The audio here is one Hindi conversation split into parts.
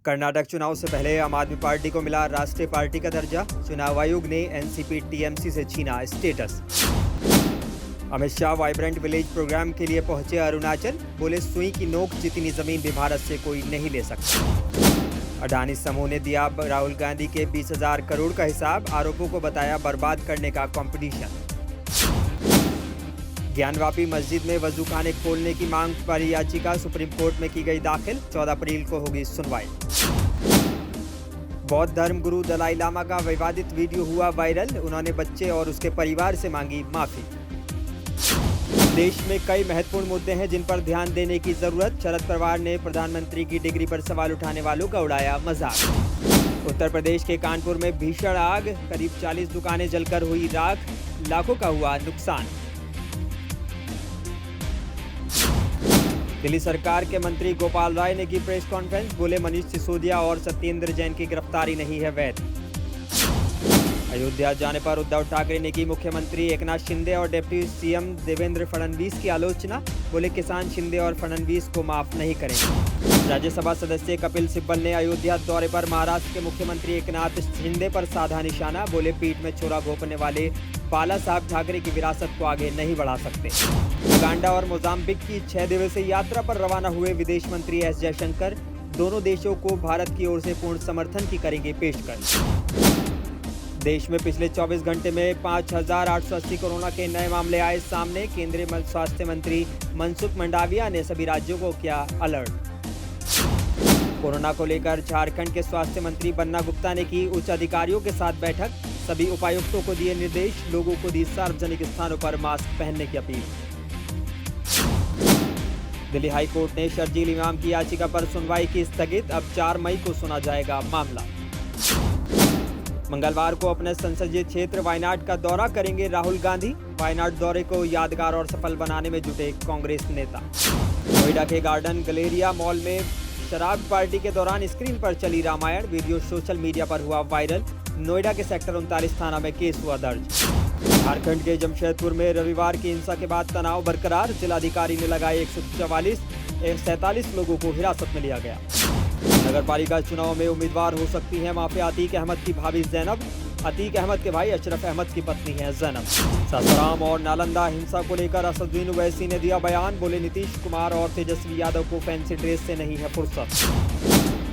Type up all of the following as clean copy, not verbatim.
कर्नाटक चुनाव से पहले आम आदमी पार्टी को मिला राष्ट्रीय पार्टी का दर्जा। चुनाव आयोग ने एनसीपी टीएमसी से छीना status. Amit Shah vibrant village program के लिए पहुंचे अरुणाचल। बोले सुई की नोक जितनी जमीन भी भारत से कोई नहीं ले सकता। अडानी समूह ने दिया राहुल गांधी के 20,000 करोड़ का हिसाब। आरोपों को बताया बर्बाद करने का कंपटीशन। ज्ञानवापी मस्जिद में वजूखाने खोलने की मांग पर याचिका सुप्रीम कोर्ट में की गई दाखिल। 14 अप्रैल को होगी सुनवाई। बौद्ध धर्म गुरु दलाई लामा का विवादित वीडियो हुआ वायरल। उन्होंने बच्चे और उसके परिवार से मांगी माफी। देश में कई महत्वपूर्ण मुद्दे हैं जिन पर ध्यान देने की जरूरत। शरद पवार ने प्रधानमंत्री की डिग्री पर सवाल उठाने वालों का उड़ाया मजाक। उत्तर प्रदेश के कानपुर में भीषण आग। करीब 40 दुकानें जलकर हुई राख। लाखों का हुआ नुकसान। दिल्ली सरकार के मंत्री गोपाल राय ने की प्रेस कॉन्फ्रेंस। बोले मनीष सिसोदिया और सत्येंद्र जैन की गिरफ्तारी नहीं है वैध। अयोध्या जाने पर उद्धव ठाकरे ने की मुख्यमंत्री एकनाथ शिंदे और डिप्टी सीएम देवेंद्र फडणवीस की आलोचना। बोले किसान शिंदे और फडणवीस को माफ नहीं करेंगे। राज्यसभा सदस्य कपिल सिब्बल ने अयोध्या दौरे पर महाराष्ट्र के मुख्यमंत्री एकनाथ शिंदे पर साधा निशाना। बोले पीठ में छोरा घोंपने वाले बाला साहब ठाकरे की विरासत को आगे नहीं बढ़ा सकते। उगांडा और मोजाम्बिक की 6 दिवसीय यात्रा पर रवाना हुए विदेश मंत्री एस जयशंकर। दोनों देशों को भारत की ओर से पूर्ण समर्थन की करेंगे पेशकश। देश में पिछले 24 घंटे में 5,880 कोरोना के नए मामले आए सामने। केंद्रीय स्वास्थ्य मंत्री मनसुख मंडाविया ने सभी राज्यों को किया अलर्ट। कोरोना को लेकर झारखंड के स्वास्थ्य मंत्री बन्ना गुप्ता ने की उच्च अधिकारियों के साथ बैठक। सभी उपायुक्तों को दिए निर्देश। लोगों को दी सार्वजनिक स्थानों पर मास्क पहनने की अपील। दिल्ली हाई कोर्ट ने शर्जील इमाम की याचिका पर सुनवाई की स्थगित। अब 4 मई को सुना जाएगा मामला। मंगलवार को अपने संसदीय क्षेत्र वायनाड का दौरा करेंगे राहुल गांधी। वायनाड दौरे को यादगार और सफल बनाने में जुटे कांग्रेस नेता। नोएडा के गार्डन गलेरिया मॉल में शराब पार्टी के दौरान स्क्रीन पर चली रामायण। वीडियो सोशल मीडिया पर हुआ वायरल। नोएडा के सेक्टर 39 थाना में केस हुआ दर्ज। झारखंड के जमशेदपुर में रविवार की हिंसा के बाद तनाव बरकरार। जिलाधिकारी ने लगाए 147 लोगों को हिरासत में लिया गया। नगर पालिका चुनाव में उम्मीदवार हो सकती है माफिया अतीक अहमद की भाभी जैनब। अतीक अहमद के भाई अशरफ अहमद की पत्नी है जैनब। सासाराम और नालंदा हिंसा को लेकर असदुद्दीन ओवैसी ने दिया बयान। बोले नीतीश कुमार और तेजस्वी यादव को फैंसी ड्रेस से नहीं है फुर्सत।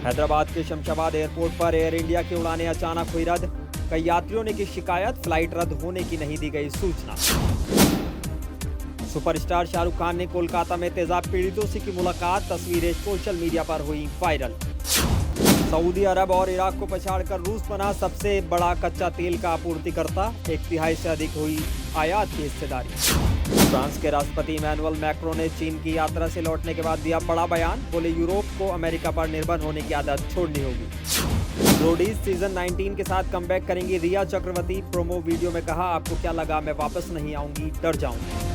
हैदराबाद के शमशाबाद एयरपोर्ट पर एयर इंडिया की उड़ानें अचानक हुई रद्द। कई यात्रियों ने की शिकायत। फ्लाइट रद्द होने की नहीं दी गई सूचना। सुपरस्टार शाहरुख खान ने कोलकाता में तेजाब पीड़ितों से की मुलाकात। तस्वीरें सोशल मीडिया पर हुई वायरल। सऊदी अरब और इराक को पछाड़कर रूस बना सबसे बड़ा कच्चा तेल का आपूर्तिकर्ता। 1/3 से अधिक हुई आयात की हिस्सेदारी। फ्रांस के राष्ट्रपति इमैनुअल मैक्रों ने चीन की यात्रा से लौटने के बाद दिया बड़ा बयान। बोले यूरोप को अमेरिका पर निर्भर होने की आदत छोड़नी होगी। रोडीज सीजन 19 के साथ कमबैक करेंगी रिया चक्रवर्ती। प्रोमो वीडियो में कहा आपको क्या लगा मैं वापस नहीं आऊंगी डर जाऊंगी।